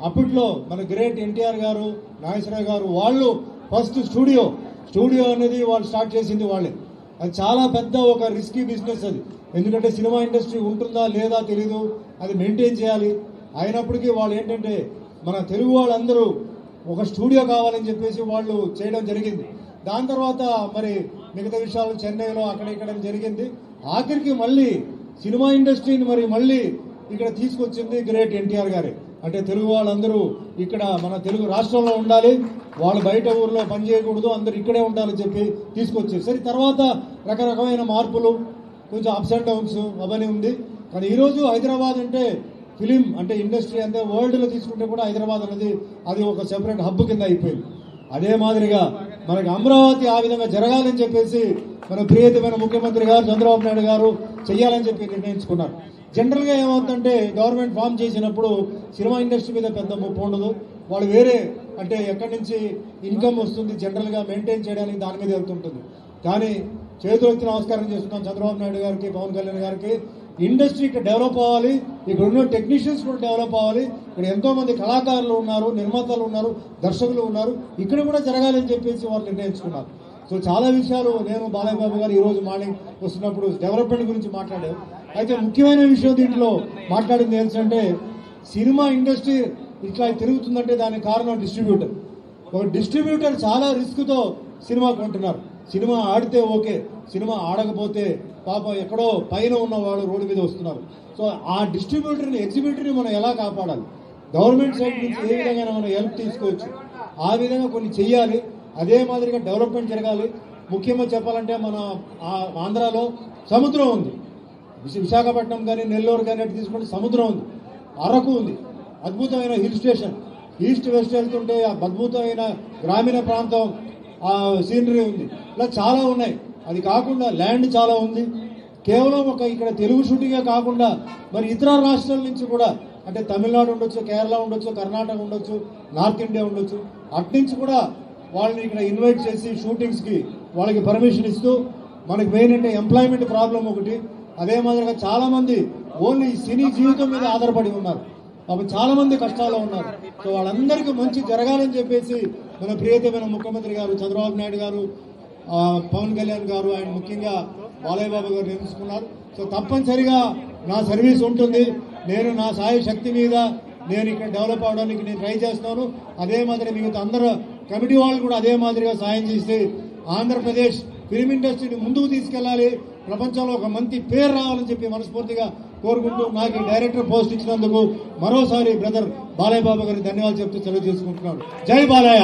అప్పట్లో మన గ్రేట్ ఎన్టీఆర్ గారు, నాగేశ్వరరావు గారు వాళ్ళు ఫస్ట్ స్టూడియో అనేది వాళ్ళు స్టార్ట్ చేసింది వాళ్ళే. అది చాలా పెద్ద ఒక రిస్కీ బిజినెస్ అది. ఎందుకంటే సినిమా ఇండస్ట్రీ ఉంటుందా లేదా తెలీదు, అది మెయింటైన్ చేయాలి. అయినప్పటికీ వాళ్ళు ఏంటంటే మన తెలుగు వాళ్ళందరూ ఒక స్టూడియో కావాలని చెప్పేసి వాళ్ళు చేయడం జరిగింది. దాని తర్వాత మరి మిగతా విషయాలు చెన్నైలో అక్కడ ఇక్కడ జరిగింది. ఆఖరికి మళ్ళీ సినిమా ఇండస్ట్రీని మళ్ళీ ఇక్కడ తీసుకొచ్చింది గ్రేట్ ఎన్టీఆర్ గారే. అంటే తెలుగు వాళ్ళందరూ ఇక్కడ మన తెలుగు రాష్ట్రంలో ఉండాలి, వాళ్ళు బయట ఊర్లో పనిచేయకూడదు, అందరూ ఇక్కడే ఉండాలని చెప్పి తీసుకొచ్చారు. సరే, తర్వాత రకరకమైన మార్పులు, కొంచెం అప్స్ అండ్ డౌన్స్ అవన్నీ ఉంది. కానీ ఈరోజు హైదరాబాద్ అంటే ఫిలిం అంటే ఇండస్ట్రీ అంటే వరల్డ్లో తీసుకుంటే కూడా హైదరాబాద్ అనేది అది ఒక సెపరేట్ హబ్ కింద అయిపోయింది. అదే మాదిరిగా మనకి అమరావతి ఆ విధంగా జరగాలని చెప్పేసి మన ప్రియతమైన ముఖ్యమంత్రి గారు చంద్రబాబు నాయుడు గారు చేయాలని చెప్పి నిర్ణయించుకున్నారు. జనరల్గా ఏమవుతుందంటే గవర్నమెంట్ ఫామ్ చేసినప్పుడు సినిమా ఇండస్ట్రీ మీద పెద్ద ముప్పు ఉండదు. వాళ్ళు వేరే అంటే ఎక్కడి నుంచి ఇన్కమ్ వస్తుంది జనరల్గా మెయింటైన్ చేయడానికి దాని మీద వెళ్తుంటుంది. కానీ చేతులెత్తి నమస్కారం చేస్తున్నాం చంద్రబాబు నాయుడు గారికి, పవన్ కళ్యాణ్ గారికి. ఇండస్ట్రీ ఇక్కడ డెవలప్ అవ్వాలి, ఇక్కడ ఉన్న టెక్నీషియన్స్ కూడా డెవలప్ అవ్వాలి. ఇక్కడ ఎంతో మంది కళాకారులు ఉన్నారు, నిర్మాతలు ఉన్నారు, దర్శకులు ఉన్నారు, ఇక్కడ కూడా జరగాలని చెప్పేసి వాళ్ళు నిర్ణయించుకున్నారు. సో చాలా విషయాలు నేను బాలయ్య బాబు గారు ఈరోజు మార్నింగ్ వస్తున్నప్పుడు డెవలప్మెంట్ గురించి మాట్లాడారు. అయితే ముఖ్యమైన విషయం దీంట్లో మాట్లాడింది ఏంటంటే సినిమా ఇండస్ట్రీ ఇట్లా తిరుగుతుందంటే దానికి కారణం డిస్ట్రిబ్యూటర్. ఒక డిస్ట్రిబ్యూటర్ చాలా రిస్క్తో సినిమా కొంటున్నారు. సినిమా ఆడితే ఓకే, సినిమా ఆడకపోతే పాపం ఎక్కడో పైన ఉన్నవాళ్ళు రోడ్డు మీద వస్తున్నారు. సో ఆ డిస్ట్రిబ్యూటర్ని, ఎగ్జిబ్యూటర్ని మనం ఎలా కాపాడాలి, గవర్నమెంట్ సైడ్ నుంచి ఏ విధంగా మనం హెల్ప్ తీసుకోవచ్చు, ఆ విధంగా కొన్ని చెయ్యాలి. అదే మాదిరిగా డెవలప్మెంట్ జరగాలి. ముఖ్యంగా చెప్పాలంటే మన ఆంధ్రాలో సముద్రం ఉంది, విశాఖపట్నం కానీ నెల్లూరు కానీ అటు తీసుకుంటే సముద్రం ఉంది, అరకు ఉంది, అద్భుతమైన హిల్ స్టేషన్, ఈస్ట్ వెస్ట్ వెళ్తుంటే అద్భుతమైన గ్రామీణ ప్రాంతం సీనరీ ఉంది. ఇలా చాలా ఉన్నాయి. అది కాకుండా ల్యాండ్ చాలా ఉంది. కేవలం ఒక ఇక్కడ తెలుగు షూటింగే కాకుండా మరి ఇతర రాష్ట్రాల నుంచి కూడా అంటే తమిళనాడు ఉండొచ్చు, కేరళ ఉండొచ్చు, కర్ణాటక ఉండొచ్చు, నార్త్ ఇండియా ఉండొచ్చు, అట్నుంచి కూడా వాళ్ళని ఇక్కడ ఇన్వైట్ చేసి షూటింగ్స్కి వాళ్ళకి పర్మిషన్ ఇస్తూ మనకి మెయిన్ అంటే ఎంప్లాయ్మెంట్ ప్రాబ్లం ఒకటి. అదే మాదిరిగా చాలా మంది ఓన్లీ సినీ జీవితం మీద ఆధారపడి ఉన్నారు, అప్పుడు చాలా మంది కష్టాల్లో ఉన్నారు. సో వాళ్ళందరికీ మంచి జరగాలని చెప్పేసి మన ప్రియతమైన ముఖ్యమంత్రి గారు చంద్రబాబు నాయుడు గారు, పవన్ కళ్యాణ్ గారు, ఆయన ముఖ్యంగా బాలయ్య బాబు గారు నిర్మించుకున్నారు. సో తప్పనిసరిగా నా సర్వీస్ ఉంటుంది, నేను నా సాయ శక్తి మీద నేను ఇక్కడ డెవలప్ అవడానికి నేను ట్రై చేస్తాను. అదే మాదిరి మిగతా అందరూ కమిటీ వాళ్ళు కూడా అదే మాదిరిగా సాయం చేసి ఆంధ్రప్రదేశ్ ఫిలిం ఇండస్ట్రీని ముందుకు తీసుకెళ్లాలి, ప్రపంచంలో ఒక మంచి పేరు రావాలని చెప్పి మనస్ఫూర్తిగా కోరుకుంటూ నాకు డైరెక్టర్ పోస్ట్ ఇచ్చినందుకు మరోసారి బ్రదర్ బాలయ్య బాబు గారికి ధన్యవాదాలు చెప్తూ సెలవు చేసుకుంటున్నాను. జై బాలయ్య.